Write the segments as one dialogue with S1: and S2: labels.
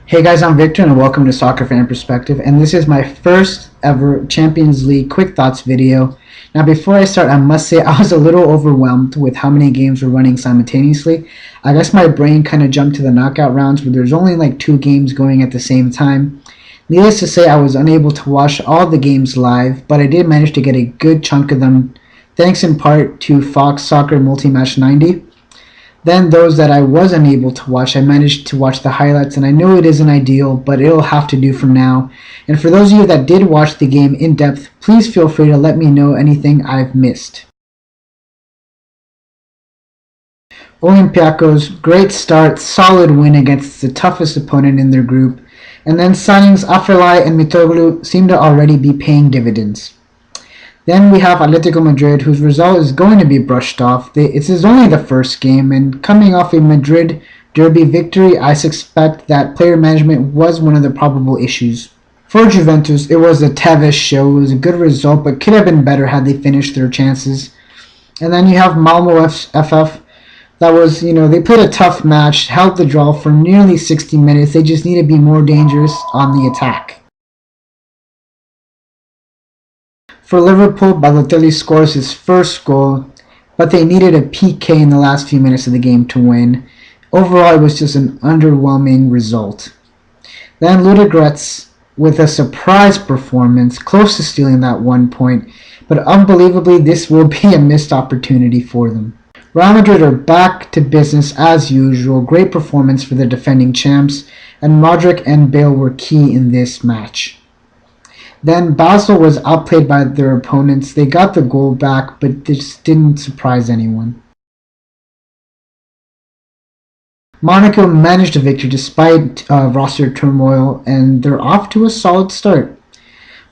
S1: Hey guys, I'm Victor and welcome to Soccer Fan Perspective, and this is my first ever Champions League Quick Thoughts video. Now before I start, I must say I was a little overwhelmed with how many games were running simultaneously. I guess my brain kind of jumped to the knockout rounds where there's only like 2 games going at the same time. Needless to say, I was unable to watch all the games live, but I did manage to get a good chunk of them thanks in part to Fox Soccer Multi-Match 90. Then those that I was unable to watch, I managed to watch the highlights, and I know it isn't ideal, but it'll have to do for now. And for those of you that did watch the game in depth, please feel free to let me know anything I've missed. Olympiacos, great start, solid win against the toughest opponent in their group, and then signings Afellay and Mitoglou seem to already be paying dividends. Then we have Atletico Madrid, whose result is going to be brushed off. This is only the first game, and coming off a Madrid derby victory, I suspect that player management was one of the probable issues. For Juventus, it was a Tevez show. It was a good result, but could have been better had they finished their chances. And then you have Malmo FF. That was, they played a tough match, held the draw for nearly 60 minutes. They just need to be more dangerous on the attack. For Liverpool, Balotelli scores his first goal, but they needed a PK in the last few minutes of the game to win. Overall, it was just an underwhelming result. Then Ludogorets with a surprise performance, close to stealing that 1 point, but unbelievably, this will be a missed opportunity for them. Real Madrid are back to business as usual. Great performance for the defending champs, and Modric and Bale were key in this match. Then Basel was outplayed by their opponents. They got the goal back, but this didn't surprise anyone. Monaco managed a victory despite roster turmoil, and they're off to a solid start.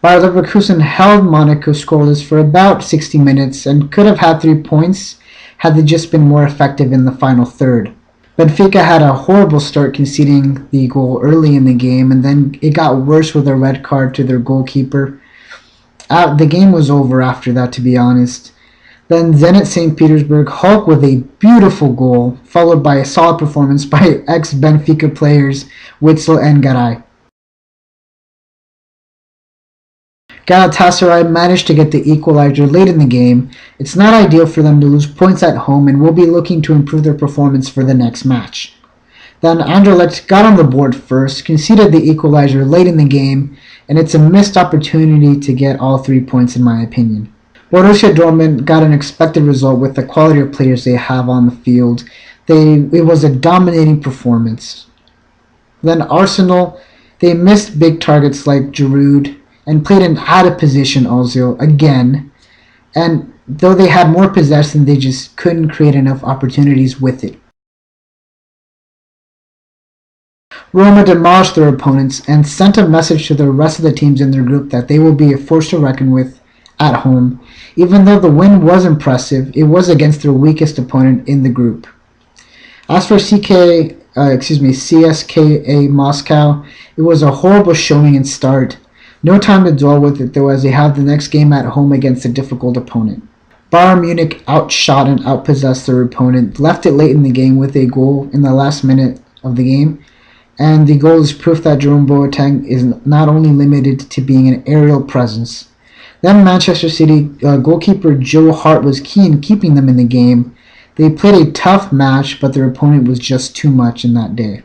S1: Bayer Leverkusen held Monaco scoreless for about 60 minutes and could have had 3 points had they just been more effective in the final third. Benfica had a horrible start, conceding the goal early in the game, and then it got worse with a red card to their goalkeeper. The game was over after that, to be honest. Then Zenit St. Petersburg hulked with a beautiful goal, followed by a solid performance by ex-Benfica players Witsel and Garay. Galatasaray managed to get the equalizer late in the game. It's not ideal for them to lose points at home and will be looking to improve their performance for the next match. Then Anderlecht got on the board first, conceded the equalizer late in the game, and it's a missed opportunity to get all 3 points in my opinion. Borussia Dortmund got an expected result with the quality of players they have on the field. It was a dominating performance. Then Arsenal, they missed big targets like Giroud, and played an out-of-position Ozil again, and though they had more possession, they just couldn't create enough opportunities with it. Roma demolished their opponents and sent a message to the rest of the teams in their group that they will be a force to reckon with at home. Even though the win was impressive, it was against their weakest opponent in the group. As for CSKA Moscow, it was a horrible showing and start. No time to dwell with it though, as they have the next game at home against a difficult opponent. Bayern Munich outshot and outpossessed their opponent, left it late in the game with a goal in the last minute of the game, and the goal is proof that Jerome Boateng is not only limited to being an aerial presence. Then Manchester City goalkeeper Joe Hart was key in keeping them in the game. They played a tough match, but their opponent was just too much in that day.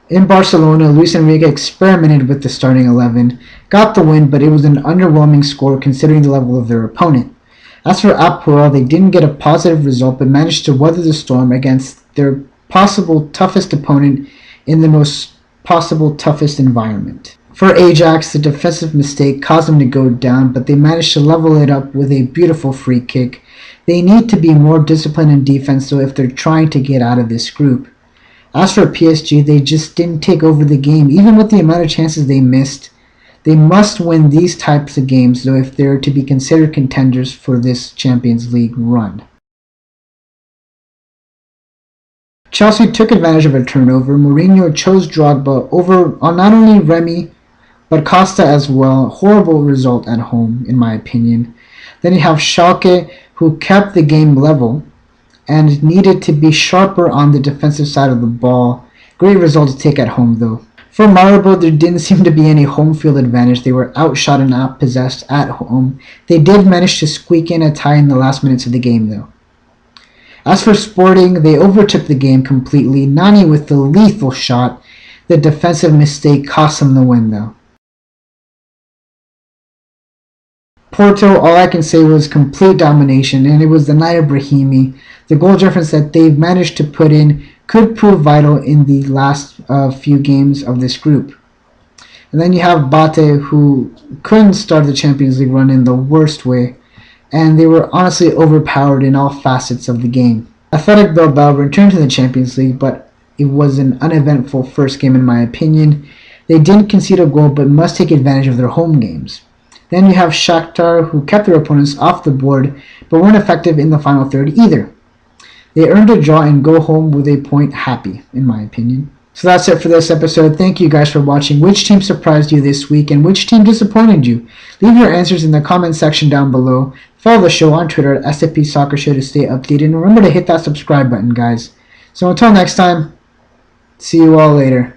S1: In Barcelona, Luis Enrique experimented with the starting 11, got the win, but it was an underwhelming score considering the level of their opponent. As for Apoel, they didn't get a positive result, but managed to weather the storm against their possible toughest opponent in the most possible toughest environment. For Ajax, the defensive mistake caused them to go down, but they managed to level it up with a beautiful free kick. They need to be more disciplined in defense, though, if they're trying to get out of this group. As for PSG, they just didn't take over the game, even with the amount of chances they missed. They must win these types of games, though, if they're to be considered contenders for this Champions League run. Chelsea took advantage of a turnover. Mourinho chose Drogba over on not only Remy, but Costa as well. Horrible result at home, in my opinion. Then you have Schalke, who kept the game level, and needed to be sharper on the defensive side of the ball. Great result to take at home though. For Maribor, there didn't seem to be any home field advantage. They were outshot and outpossessed at home. They did manage to squeak in a tie in the last minutes of the game though. As for Sporting, they overtook the game completely. Nani with the lethal shot. The defensive mistake cost them the win though. Porto, all I can say was complete domination, and it was the night of Brahimi. The goal difference that they've managed to put in could prove vital in the last few games of this group. And then you have Bate, who couldn't start the Champions League run in the worst way, and they were honestly overpowered in all facets of the game. Athletic Bilbao returned to the Champions League, but it was an uneventful first game in my opinion. They didn't concede a goal, but must take advantage of their home games. Then you have Shakhtar, who kept their opponents off the board, but weren't effective in the final third either. They earned a draw and go home with a point happy, in my opinion. So that's it for this episode. Thank you guys for watching. Which team surprised you this week, and which team disappointed you? Leave your answers in the comment section down below. Follow the show on Twitter at SFP Soccer Show to stay updated, and remember to hit that subscribe button, guys. So until next time, see you all later.